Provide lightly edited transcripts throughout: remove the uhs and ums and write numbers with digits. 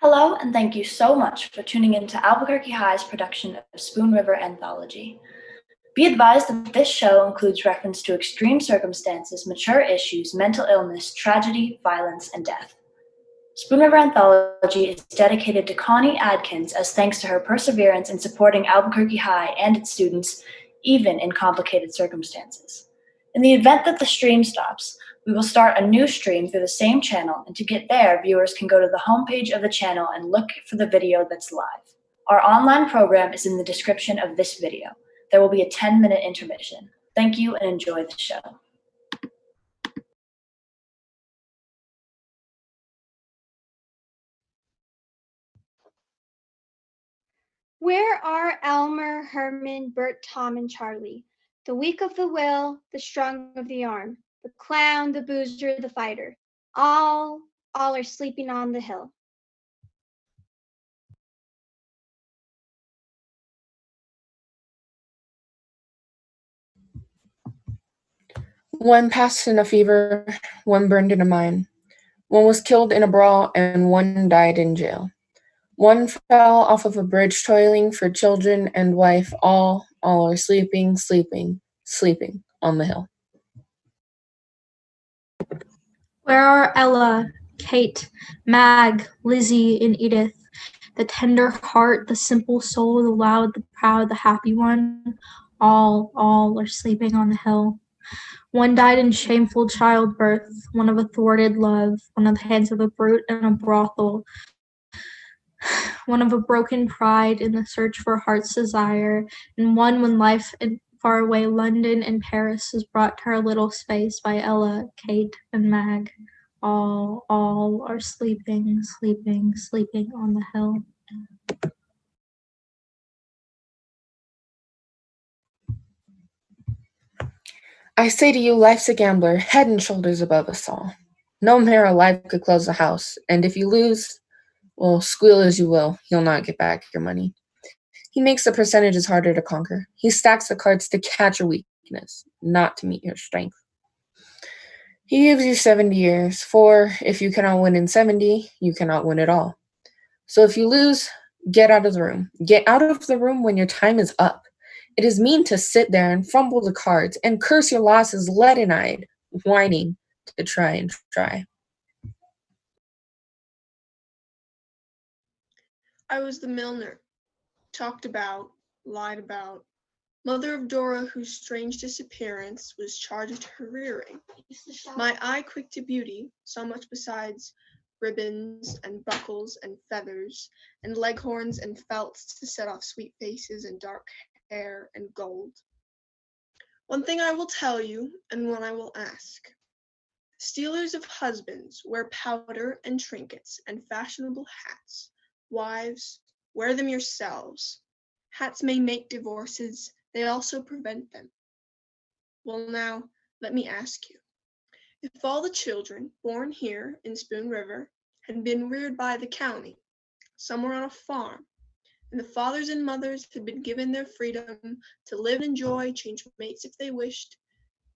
Hello, and thank you so much for tuning in to Albuquerque High's production of Spoon River Anthology. Be advised that this show includes reference to extreme circumstances, mature issues, mental illness, tragedy, violence, and death. Spoon River Anthology is dedicated to Connie Adkins as thanks to her perseverance in supporting Albuquerque High and its students, even in complicated circumstances. In the event that the stream stops, we will start a new stream through the same channel, and to get there, viewers can go to the homepage of the channel and look for the video that's live. Our online program is in the description of this video. There will be a 10-minute intermission. Thank you and enjoy the show. Where are Elmer, Herman, Bert, Tom, and Charlie? The weak of the will, the strong of the arm, the clown, the boozer, the fighter. All are sleeping on the hill. One passed in a fever, one burned in a mine. One was killed in a brawl, and one died in jail. One fell off of a bridge toiling for children and wife. All are sleeping on the hill. Where are Ella, Kate, Mag, Lizzie, and Edith? The tender heart, the simple soul, the loud, the proud, the happy one. All are sleeping on the hill. One died in shameful childbirth, one of a thwarted love, one of the hands of a brute in a brothel, one of a broken pride in the search for heart's desire, and one when life in faraway London and Paris was brought to her little space by Ella, Kate, and Mag. All are sleeping on the hill. I say to you, life's a gambler, head and shoulders above us all. No mayor alive could close the house, and if you lose, well, squeal as you will, you'll not get back your money. He makes the percentages harder to conquer. He stacks the cards to catch your weakness, not to meet your strength. He gives you 70 years, for if you cannot win in 70, you cannot win at all. So if you lose, get out of the room. Get out of the room when your time is up. It is mean to sit there and fumble the cards and curse your losses leaden-eyed, whining to try and try. I was the Milner, talked about, lied about, mother of Dora whose strange disappearance was charged her rearing. My eye quick to beauty saw much besides ribbons and buckles and feathers and leghorns and felts to set off sweet faces and dark hair and gold. One thing I will tell you, and one I will ask. Stealers of husbands wear powder and trinkets and fashionable hats. Wives, wear them yourselves. Hats may make divorces, they also prevent them. Well now, let me ask you. If all the children born here in Spoon River had been reared by the county, somewhere on a farm, and the fathers and mothers had been given their freedom to live and enjoy, change mates if they wished,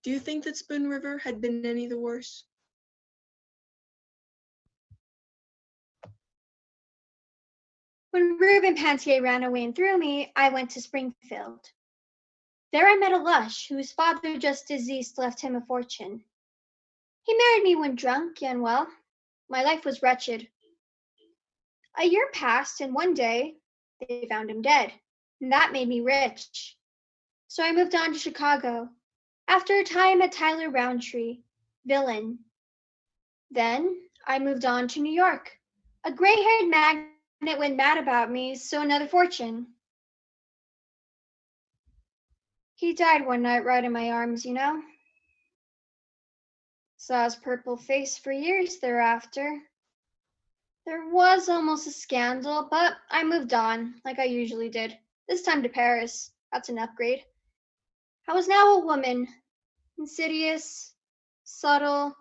do you think that Spoon River had been any the worse? When Reuben Pantier ran away and threw me, I went to Springfield. There I met a lush whose father just deceased left him a fortune. He married me when drunk, and well, my life was wretched. A year passed, and one day they found him dead, and that made me rich. So I moved on to Chicago. After a time at Tyler Roundtree, villain. Then I moved on to New York. A gray-haired magnate went mad about me, so another fortune. He died one night right in my arms, you know. Saw his purple face for years thereafter. There was almost a scandal, but I moved on, like I usually did. This time to Paris. That's an upgrade. I was now a woman. Insidious, subtle,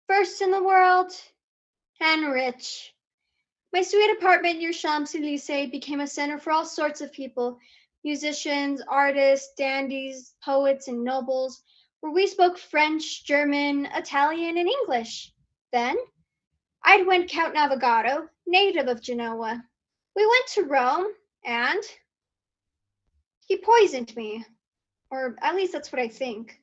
first in the world, and rich. My sweet apartment near Champs-Élysées became a center for all sorts of people, musicians, artists, dandies, poets, and nobles, where we spoke French, German, Italian, and English. Then I'd went Count Navigato, native of Genoa. We went to Rome, and he poisoned me. Or at least that's what I think.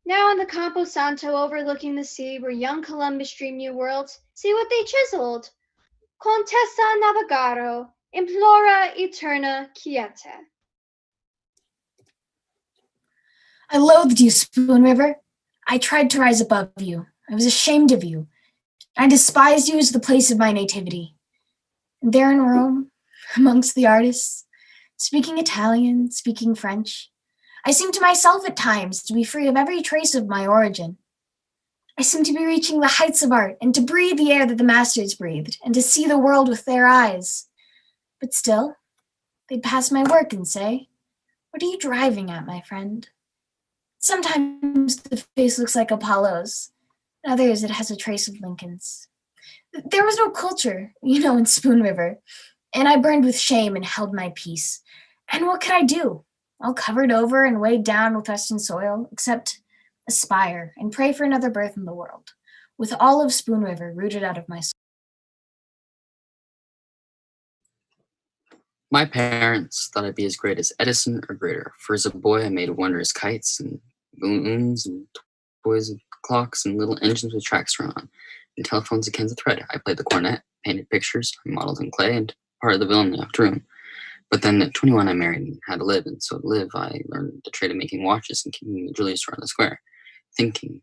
Now on the Campo Santo overlooking the sea where young Columbus dreamed new worlds, see what they chiseled. Contessa Navigaro, implora eterna quiete. I loathed you, Spoon River. I tried to rise above you. I was ashamed of you. I despised you as the place of my nativity. And there in Rome, amongst the artists, speaking Italian, speaking French, I seemed to myself at times to be free of every trace of my origin. I seemed to be reaching the heights of art and to breathe the air that the masters breathed and to see the world with their eyes. But still, they'd pass my work and say, "What are you driving at, my friend?" Sometimes the face looks like Apollo's. In others, it has a trace of Lincoln's. There was no culture, in Spoon River, and I burned with shame and held my peace. And what could I do? All covered over and weighed down with Western soil, except aspire and pray for another birth in the world, with all of Spoon River rooted out of my soul. My parents thought I'd be as great as Edison or greater, for as a boy I made wondrous kites and balloons and toys and clocks and little engines with tracks run on, and telephones that cans of thread. I played the cornet, painted pictures, I modeled in clay, and part of the villain in the afternoon. But then at 21 I married and had to live, and so to live I learned the trade of making watches and keeping the jewelry store on the square. Thinking.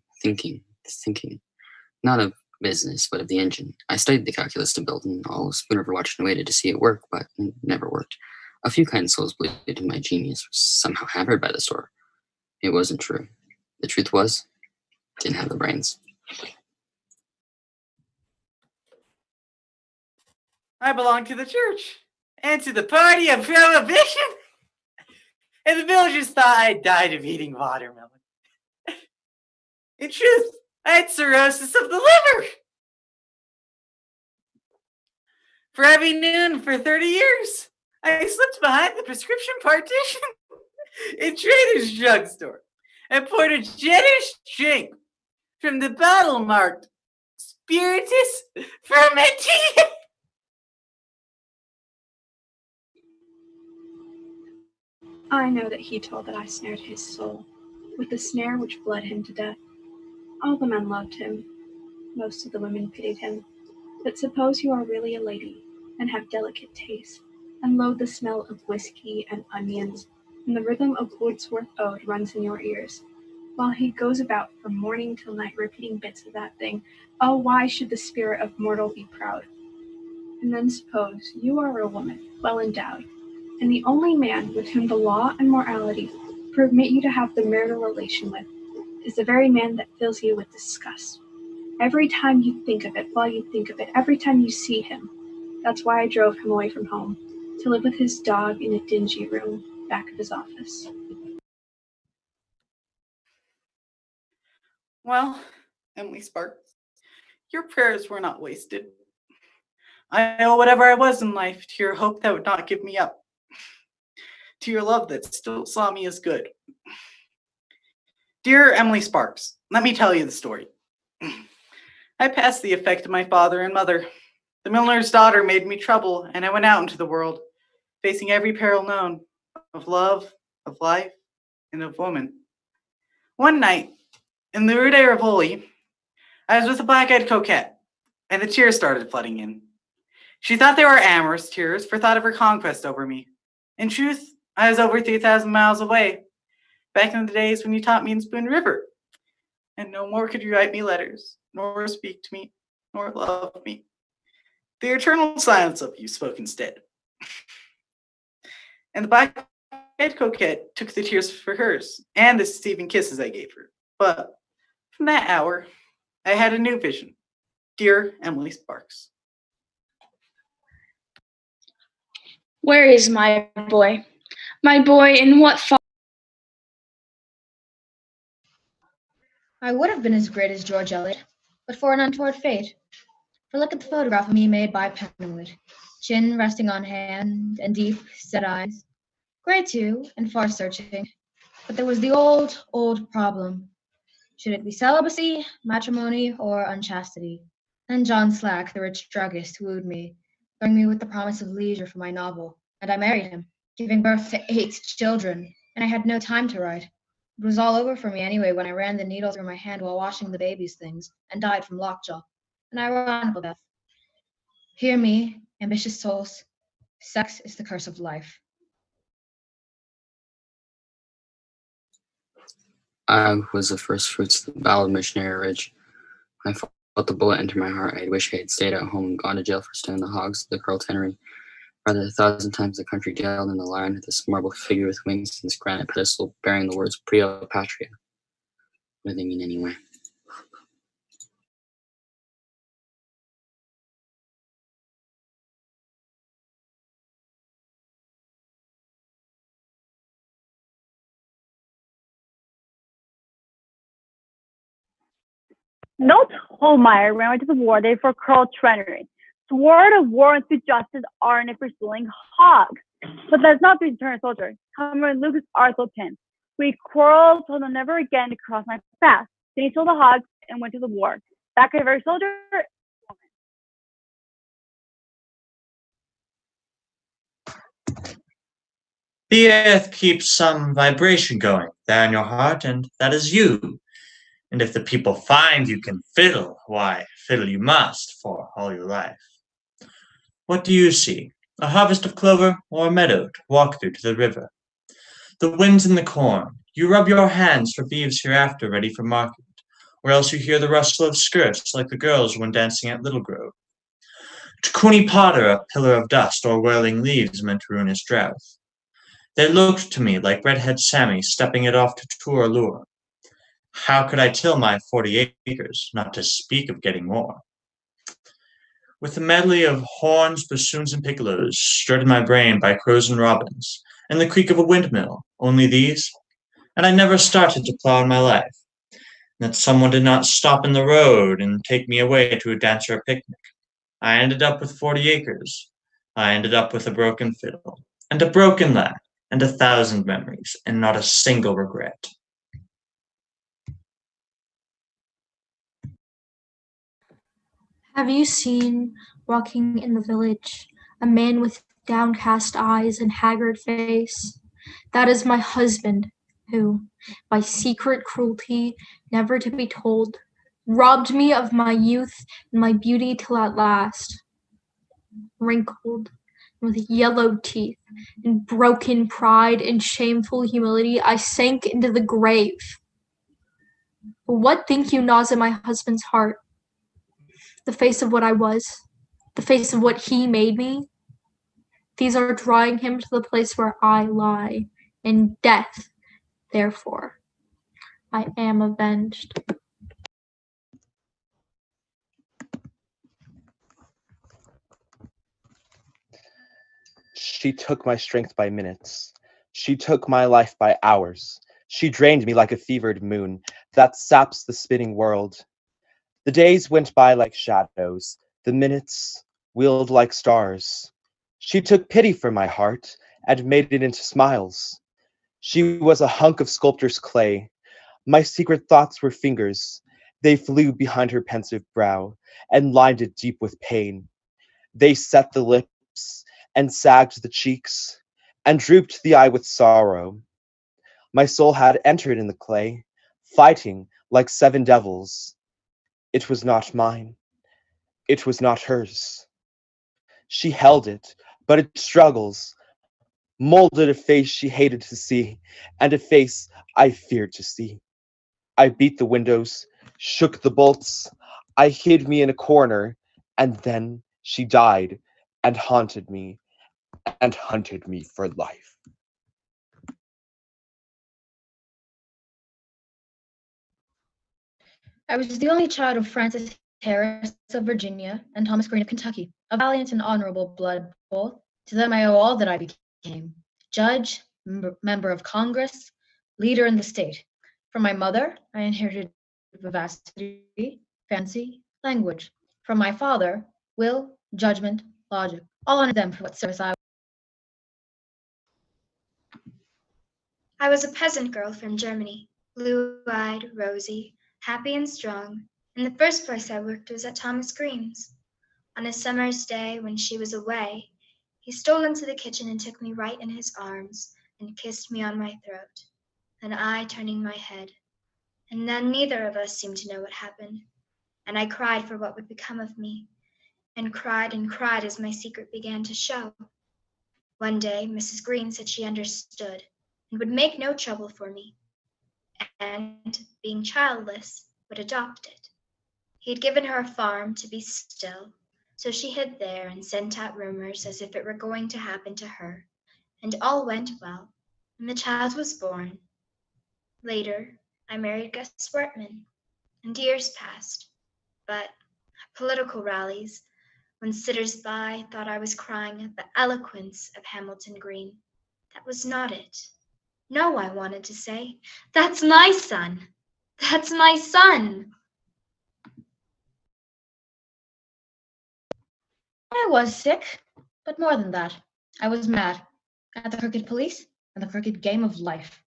Not of business, but of the engine. I studied the calculus to build, and all of Spoon River watched and waited to see it work, but it never worked. A few kind souls believed in my genius was somehow hampered by the store. It wasn't true. The truth was, didn't have the brains. I belong to the church and to the party of prohibition. And the villagers thought I died of eating watermelon. In truth, I had cirrhosis of the liver. For every noon for 30 years, I slipped behind the prescription partition in Trader's drugstore and poured a generous drink from the bottle marked Spiritus Fermented. I know that he told that I snared his soul, with the snare which bled him to death. All the men loved him, most of the women pitied him. But suppose you are really a lady, and have delicate taste, and loathe the smell of whiskey and onions, and the rhythm of Wordsworth's ode runs in your ears, while he goes about from morning till night repeating bits of that thing. Oh, why should the spirit of mortal be proud? And then suppose you are a woman, well endowed, and the only man with whom the law and morality permit you to have the marital relation with is the very man that fills you with disgust. Every time you think of it, while you think of it, every time you see him. That's why I drove him away from home, to live with his dog in a dingy room back of his office. Well, Emily Sparks, your prayers were not wasted. I owe whatever I was in life to your hope that would not give me up, to your love that still saw me as good. Dear Emily Sparks, let me tell you the story. I passed the effect of my father and mother. The milliner's daughter made me trouble, and I went out into the world, facing every peril known, of love, of life, and of woman. One night, in the Rue de Rivoli, I was with a black-eyed coquette, and the tears started flooding in. She thought they were amorous tears for thought of her conquest over me. In truth, I was over 3,000 miles away, back in the days when you taught me in Spoon River, and no more could you write me letters, nor speak to me, nor love me. The eternal silence of you spoke instead. And the black-eyed coquette took the tears for hers, and the deceiving kisses I gave her. But from that hour, I had a new vision. Dear Emily Sparks. Where is my boy? My boy, in what I would have been as great as George Eliot, but for an untoward fate. For look at the photograph of me made by Penwood, chin resting on hand and deep set eyes. Gray too, and far searching. But there was the old problem. Should it be celibacy, matrimony, or unchastity? Then John Slack, the rich druggist, wooed me, luring me with the promise of leisure for my novel, and I married him, giving birth to 8 children, and I had no time to write. It was all over for me anyway when I ran the needle through my hand while washing the baby's things, and died from lockjaw. An ironical death. Hear me, ambitious souls. Sex is the curse of life. I was the first fruits of the Battle of Missionary Ridge. When I felt the bullet enter my heart, I wish I had stayed at home and gone to jail for stealing the hogs of the Curl Tannery. Rather 1,000 times the country jail than the lion with this marble figure with wings and this granite pedestal bearing the words Prio Patria. What do they mean anyway? Milt Holmeyer ran to the war day for Curl Trennery, swore to war and sweet justice Arne for stealing hogs. But that's not the return soldier. Cameron Lucas Arthur Pym. We quarreled, told him never again to cross my path. Then he sold the hogs and went to the war. Back a very soldier. The earth keeps some vibration going there in your heart, and that is you. And if the people find you can fiddle, why, fiddle you must for all your life. What do you see? A harvest of clover or a meadow to walk through to the river? The wind's in the corn. You rub your hands for beeves hereafter ready for market, or else you hear the rustle of skirts like the girls when dancing at Little Grove. To Cooney Potter, a pillar of dust or whirling leaves meant ruinous drought. They looked to me like redhead Sammy stepping it off to tour allure. How could I till my 40 acres, not to speak of getting more? With a medley of horns, bassoons, and piccolos stirred in my brain by crows and robins, and the creak of a windmill, only these, and I never started to plow in my life, that someone did not stop in the road and take me away to a dance or a picnic. I ended up with 40 acres. I ended up with a broken fiddle, and a broken laugh, and 1,000 memories, and not a single regret. Have you seen, walking in the village, a man with downcast eyes and haggard face? That is my husband, who, by secret cruelty never to be told, robbed me of my youth and my beauty till at last, wrinkled, with yellow teeth, in broken pride and shameful humility, I sank into the grave. But what think you gnaws at my husband's heart? The face of what I was, the face of what he made me. These are drawing him to the place where I lie, in death, therefore. I am avenged. She took my strength by minutes. She took my life by hours. She drained me like a fevered moon that saps the spinning world. The days went by like shadows. The minutes wheeled like stars. She took pity for my heart and made it into smiles. She was a hunk of sculptor's clay. My secret thoughts were fingers. They flew behind her pensive brow and lined it deep with pain. They set the lips and sagged the cheeks and drooped the eye with sorrow. My soul had entered in the clay, fighting like 7 devils. It was not mine. It was not hers. She held it, but its struggles molded a face she hated to see, and a face I feared to see. I beat the windows, shook the bolts, I hid me in a corner, and then she died and haunted me for life. I was the only child of Francis Harris of Virginia and Thomas Green of Kentucky, of valiant and honorable blood both. To them I owe all that I became: judge, member of Congress, leader in the state. From my mother, I inherited vivacity, fancy, language. From my father, will, judgment, logic. All under them for what service I was a peasant girl from Germany, blue-eyed, rosy, happy and strong, And the first place I worked was at Thomas Green's. On a summer's day when she was away, he stole into the kitchen and took me right in his arms and kissed me on my throat, then I turning my head. And then neither of us seemed to know what happened, and I cried for what would become of me, and cried as my secret began to show. One day, Mrs. Green said she understood and would make no trouble for me, and, being childless, would adopt it. He had given her a farm to be still, so she hid there and sent out rumors as if it were going to happen to her, and all went well, and the child was born. Later, I married Gus Swartman, and years passed, but at political rallies, when sitters-by thought I was crying at the eloquence of Hamilton Green, that was not it. No, I wanted to say, that's my son. That's my son. I was sick, but more than that, I was mad at the crooked police and the crooked game of life.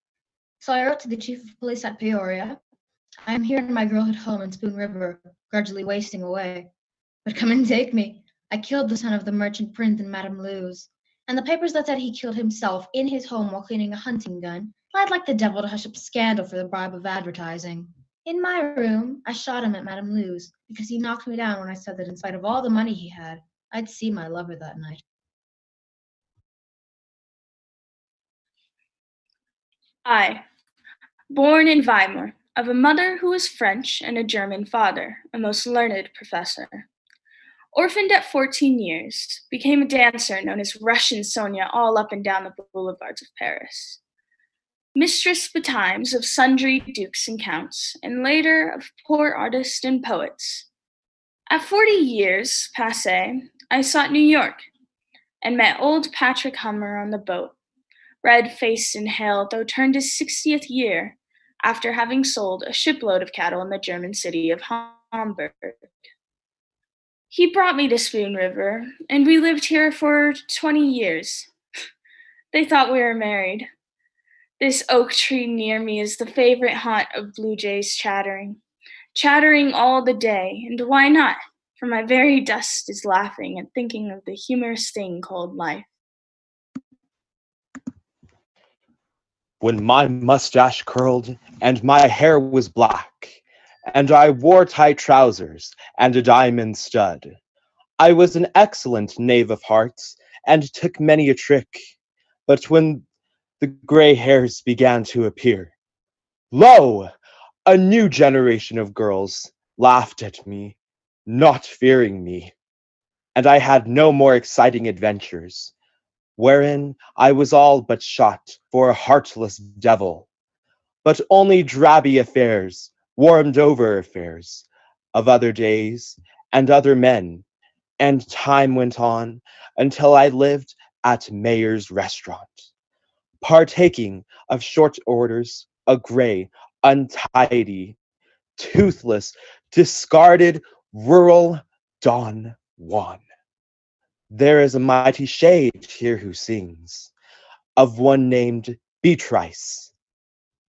So I wrote to the chief of police at Peoria. I am here in my girlhood home in Spoon River, gradually wasting away. But come and take me. I killed the son of the merchant prince in Madame Lou's. And the papers that said he killed himself in his home while cleaning a hunting gun lied like the devil to hush up scandal for the bribe of advertising. In my room, I shot him at Madame Lou's because he knocked me down when I said that in spite of all the money he had, I'd see my lover that night. I, born in Weimar, of a mother who was French and a German father, a most learned professor. Orphaned at 14 years, became a dancer known as Russian Sonia all up and down the boulevards of Paris. Mistress betimes of sundry dukes and counts, and later of poor artists and poets. At 40 years passé, I sought New York, and met old Patrick Hummer on the boat, red-faced and hale, though turned his 60th year, after having sold a shipload of cattle in the German city of Hamburg. He brought me to Spoon River, and we lived here for 20 years. They thought we were married. This oak tree near me is the favorite haunt of blue jays chattering all the day, and why not? For my very dust is laughing and thinking of the humorous thing called life. When my mustache curled and my hair was black, and I wore tight trousers and a diamond stud, I was an excellent knave of hearts and took many a trick. But when the gray hairs began to appear, lo! A new generation of girls laughed at me, not fearing me, and I had no more exciting adventures, wherein I was all but shot for a heartless devil, but only drabby affairs, warmed over affairs, of other days and other men, and time went on until I lived at Mayor's restaurant, partaking of short orders, a gray, untidy, toothless, discarded rural Don Juan. There is a mighty shade here who sings, of one named Beatrice,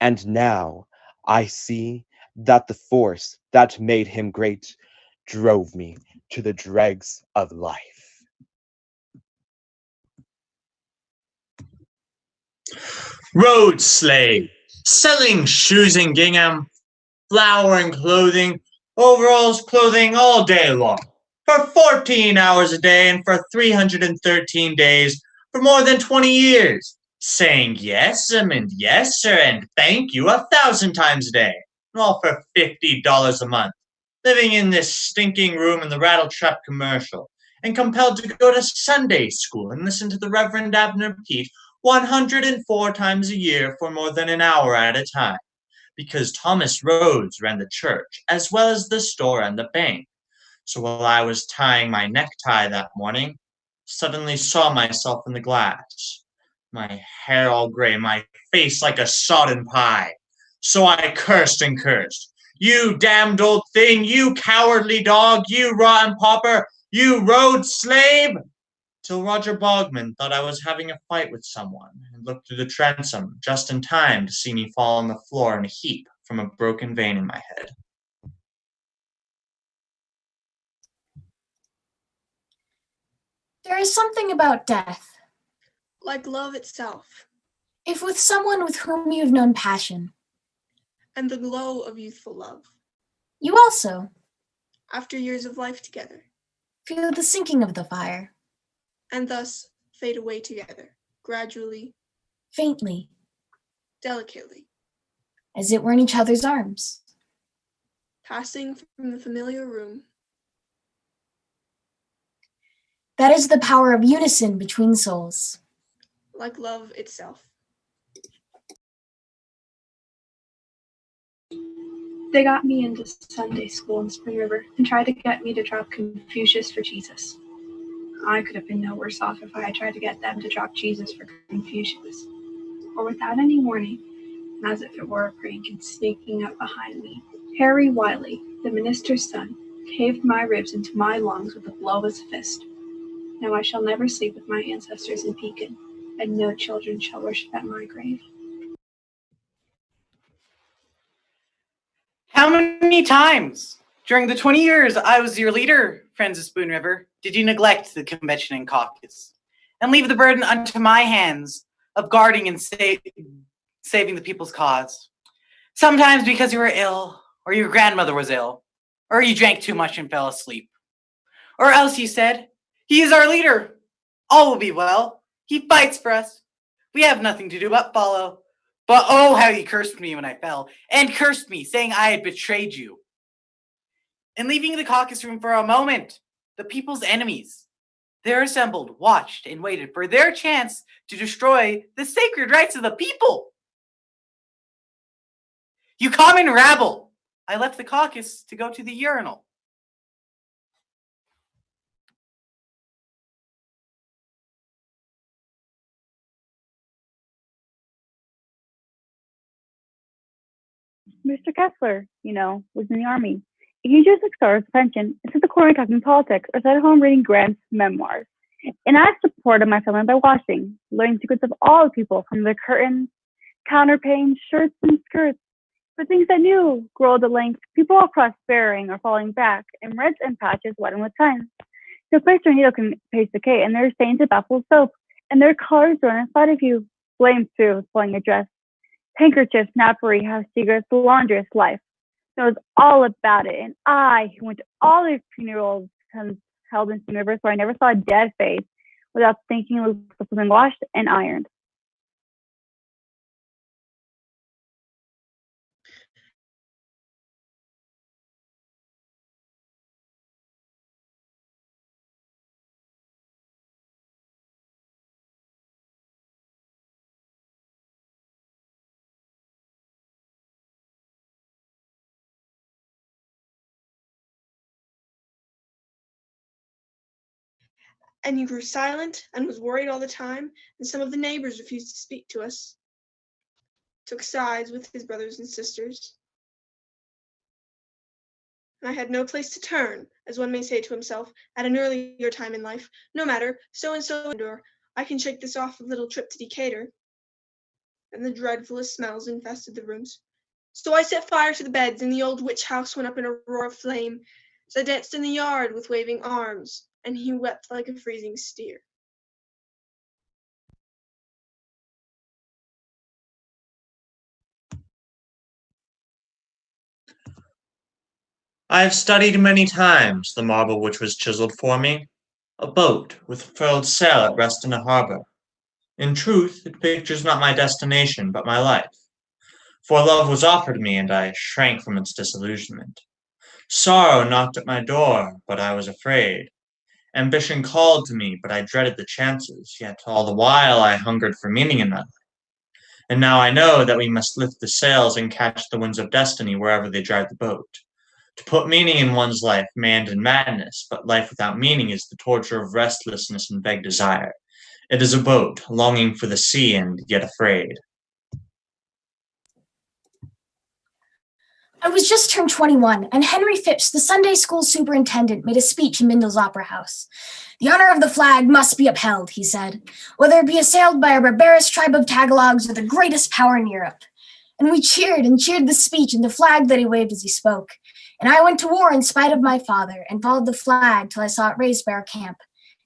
and now I see that the force that made him great drove me to the dregs of life. Road slave, selling shoes and gingham, flour and clothing, overalls, clothing all day long, for 14 hours a day and for 313 days for more than 20 years, saying yes, and yes, sir, and thank you 1,000 times a day, and all for $50 a month, living in this stinking room in the Rattletrap commercial, and compelled to go to Sunday school and listen to the Reverend Abner Pete 104 times a year for more than an hour at a time, because Thomas Rhodes ran the church, as well as the store and the bank. So while I was tying my necktie that morning, suddenly saw myself in the glass, my hair all gray, my face like a sodden pie. So I cursed and cursed. You damned old thing, you cowardly dog, you rotten pauper, you road slave! Till Roger Bogman thought I was having a fight with someone and looked through the transom just in time to see me fall on the floor in a heap from a broken vein in my head. There is something about death. Like love itself. If with someone with whom you have known passion. And the glow of youthful love. You also. After years of life together. Feel the sinking of the fire. And thus fade away together, gradually. Faintly. Delicately. As it were in each other's arms. Passing from the familiar room. That is the power of unison between souls. Like love itself. They got me into Sunday school in Spoon River and tried to get me to drop Confucius for Jesus. I could have been no worse off if I had tried to get them to drop Jesus for Confucius. For without any warning, as if it were a prank and sneaking up behind me, Harry Wiley, the minister's son, caved my ribs into my lungs with a blow of his fist. Now I shall never sleep with my ancestors in Pekin, and no children shall worship at my grave. How many times during the 20 years I was your leader, friends of Spoon River, did you neglect the convention and caucus and leave the burden unto my hands of guarding and saving the people's cause? Sometimes because you were ill, or your grandmother was ill, or you drank too much and fell asleep. Or else you said, "He is our leader. All will be well. He fights for us. We have nothing to do but follow." But oh, how you cursed me when I fell, and cursed me, saying I had betrayed you. And leaving the caucus room for a moment, the people's enemies, there assembled, watched, and waited for their chance to destroy the sacred rights of the people. You common rabble! I left the caucus to go to the urinal. Mr. Kessler, was in the Army. He just started his pension and sat the corner talking politics or sat at home reading Grant's memoirs. And I supported my family by washing, learning secrets of all the people, from the curtains, counterpanes, shirts, and skirts. For things I knew, grow to length, people all cross-bearing or falling back, and reds and patches whiten with time. No place or needle can paste decay, and there are stains of baffled soap, and there are colors drawn inside of you. Blame Sue, pulling a dress. Handkerchiefs, napery, house secrets, laundress, life. Knows all about it, and I, who went to all the funerals held in Spoon River, where I never saw a dead face without thinking it was something washed and ironed. And you grew silent and was worried all the time, and some of the neighbors refused to speak to us. Took sides with his brothers and sisters. And I had no place to turn, as one may say to himself at an earlier time in life. No matter, so-and-so endure, I can shake this off a little trip to Decatur. And the dreadfulest smells infested the rooms. So I set fire to the beds, and the old witch house went up in a roar of flame. So I danced in the yard with waving arms, and he wept like a freezing steer. I have studied many times the marble which was chiseled for me, a boat with furled sail at rest in a harbor. In truth, it pictures not my destination, but my life. For love was offered me, and I shrank from its disillusionment. Sorrow knocked at my door, but I was afraid. Ambition called to me, but I dreaded the chances, yet all the while I hungered for meaning in my life. And now I know that we must lift the sails and catch the winds of destiny wherever they drive the boat. To put meaning in one's life may end in madness, but life without meaning is the torture of restlessness and vague desire. It is a boat, longing for the sea and yet afraid. I was just turned 21, and Henry Phipps, the Sunday school superintendent, made a speech in Mindle's Opera House. "The honor of the flag must be upheld," he said, "whether it be assailed by a barbarous tribe of Tagalogs or the greatest power in Europe." And we cheered and cheered the speech and the flag that he waved as he spoke. And I went to war in spite of my father, and followed the flag till I saw it raised by our camp.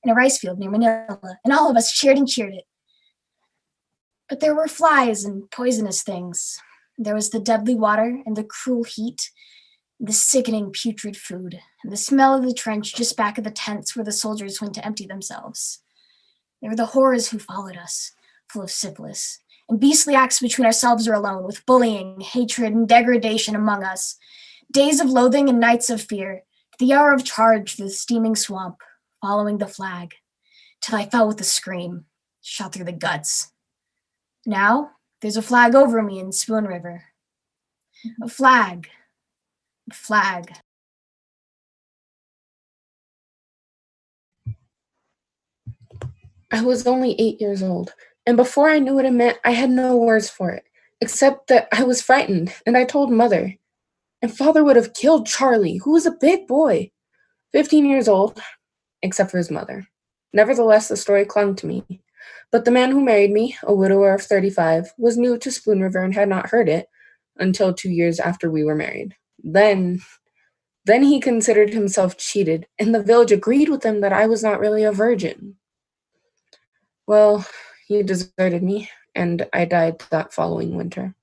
in a rice field near Manila, and all of us cheered and cheered it. But there were flies and poisonous things. There was the deadly water and the cruel heat, the sickening putrid food, and the smell of the trench just back of the tents where the soldiers went to empty themselves. There were the horrors who followed us, full of syphilis, and beastly acts between ourselves or alone, with bullying, hatred, and degradation among us. Days of loathing and nights of fear, the hour of charge through the steaming swamp, following the flag, till I fell with a scream, shot through the guts. Now, there's a flag over me in Spoon River. A flag. A flag. I was only 8 years old, and before I knew what it meant, I had no words for it, except that I was frightened, and I told Mother. And Father would have killed Charlie, who was a big boy, 15 years old, except for his mother. Nevertheless, the story clung to me. But the man who married me, a widower of 35, was new to Spoon River and had not heard it until 2 years after we were married. Then he considered himself cheated, and the village agreed with him that I was not really a virgin. Well, he deserted me, and I died that following winter.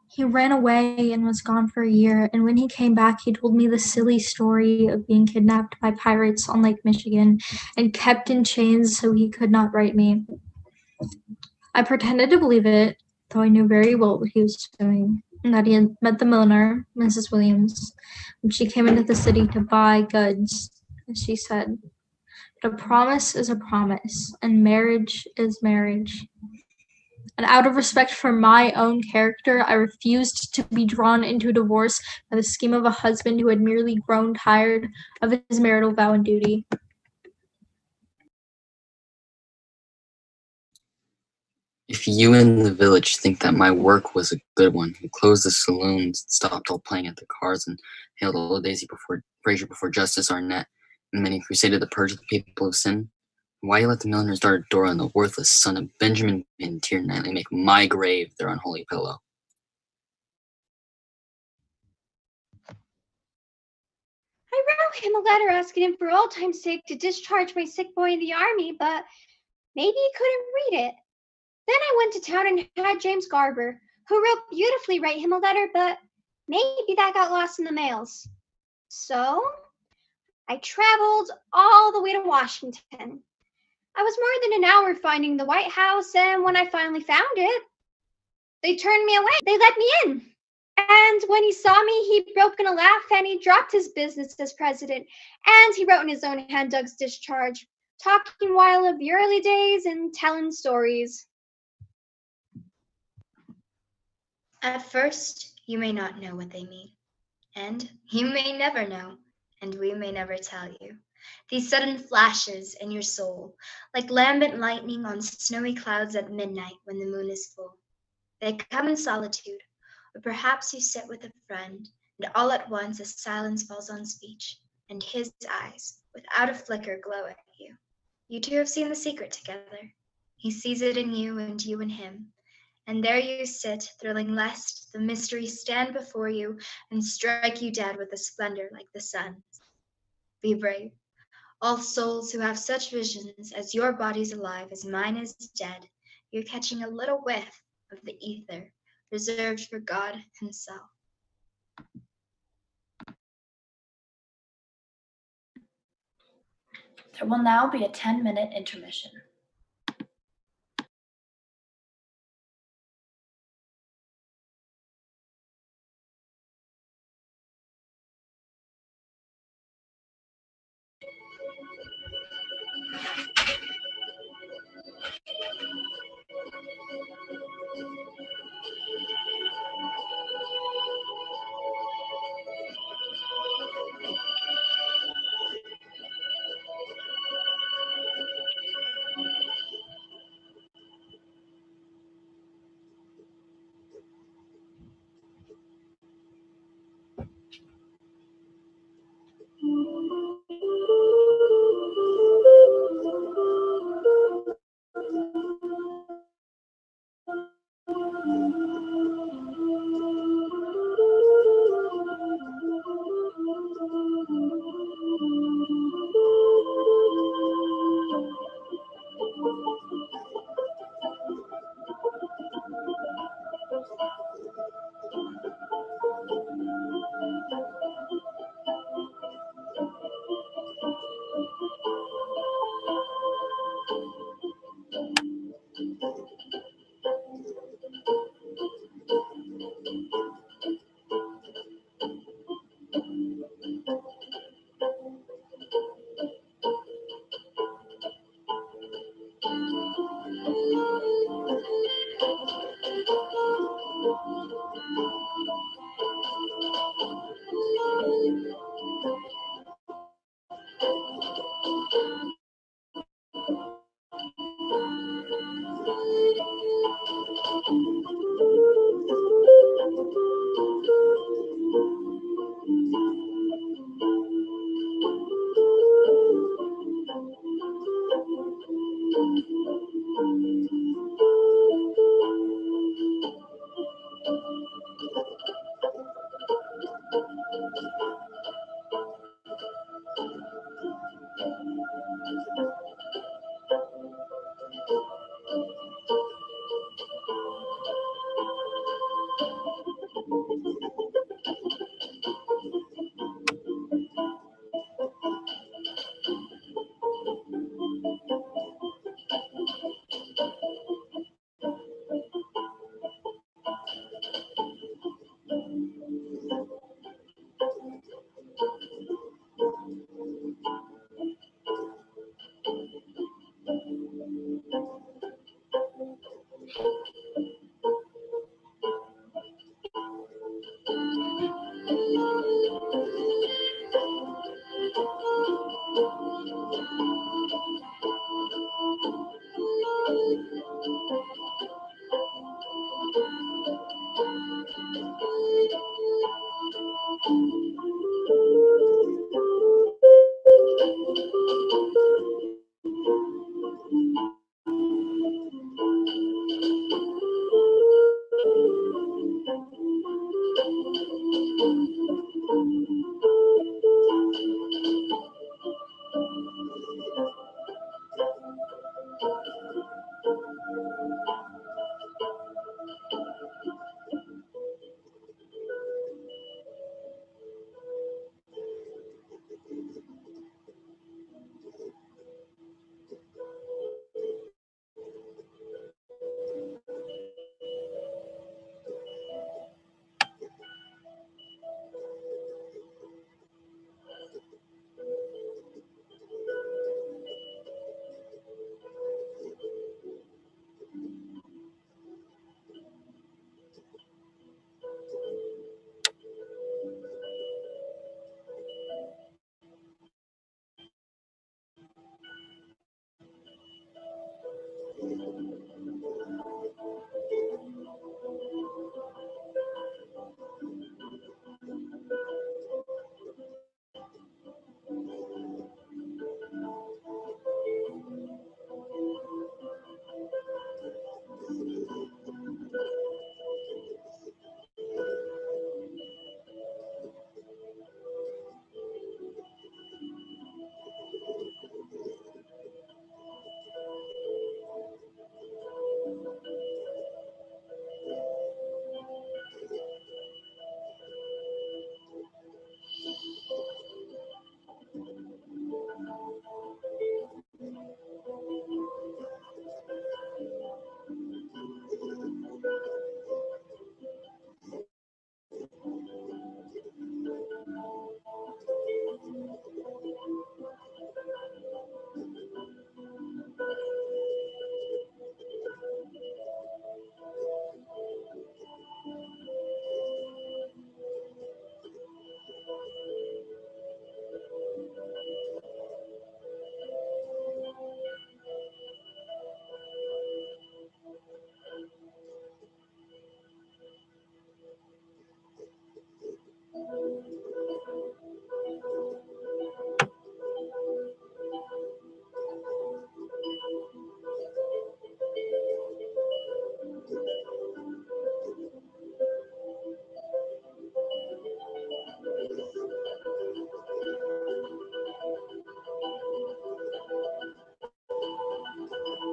He ran away and was gone for a year, and when he came back, he told me the silly story of being kidnapped by pirates on Lake Michigan and kept in chains so he could not write me. I pretended to believe it, though I knew very well what he was doing, and that he had met the milliner, Mrs. Williams, when she came into the city to buy goods, as she said. But a promise is a promise, and marriage is marriage. And out of respect for my own character, I refused to be drawn into a divorce by the scheme of a husband who had merely grown tired of his marital vow and duty. If you in the village think that my work was a good one, who closed the saloons, stopped all playing at the cards, and hailed old Daisy Frazier before Justice Arnett, and many crusaded the purge of the people of sin, why you let the milliner's daughter Dora and the worthless son of Benjamin Bantier nightly make my grave their unholy pillow? I wrote him a letter asking him for old time's sake to discharge my sick boy in the army, but maybe he couldn't read it. Then I went to town and had James Garber, who wrote beautifully, write him a letter, but maybe that got lost in the mails. So I traveled all the way to Washington. I was more than an hour finding the White House, and when I finally found it, they turned me away. They let me in. And when he saw me, he broke in a laugh and he dropped his business as president. And he wrote in his own hand Doug's discharge, talking while of the early days and telling stories. At first, you may not know what they mean, and you may never know, and we may never tell you. These sudden flashes in your soul, like lambent lightning on snowy clouds at midnight when the moon is full. They come in solitude, or perhaps you sit with a friend, and all at once a silence falls on speech, and his eyes, without a flicker, glow at you. You two have seen the secret together. He sees it in you and you in him. And there you sit, thrilling lest the mystery stand before you and strike you dead with a splendor like the sun's. Be brave. All souls who have such visions, as your body's alive, as mine is dead, you're catching a little whiff of the ether reserved for God himself. There will now be a 10-minute intermission.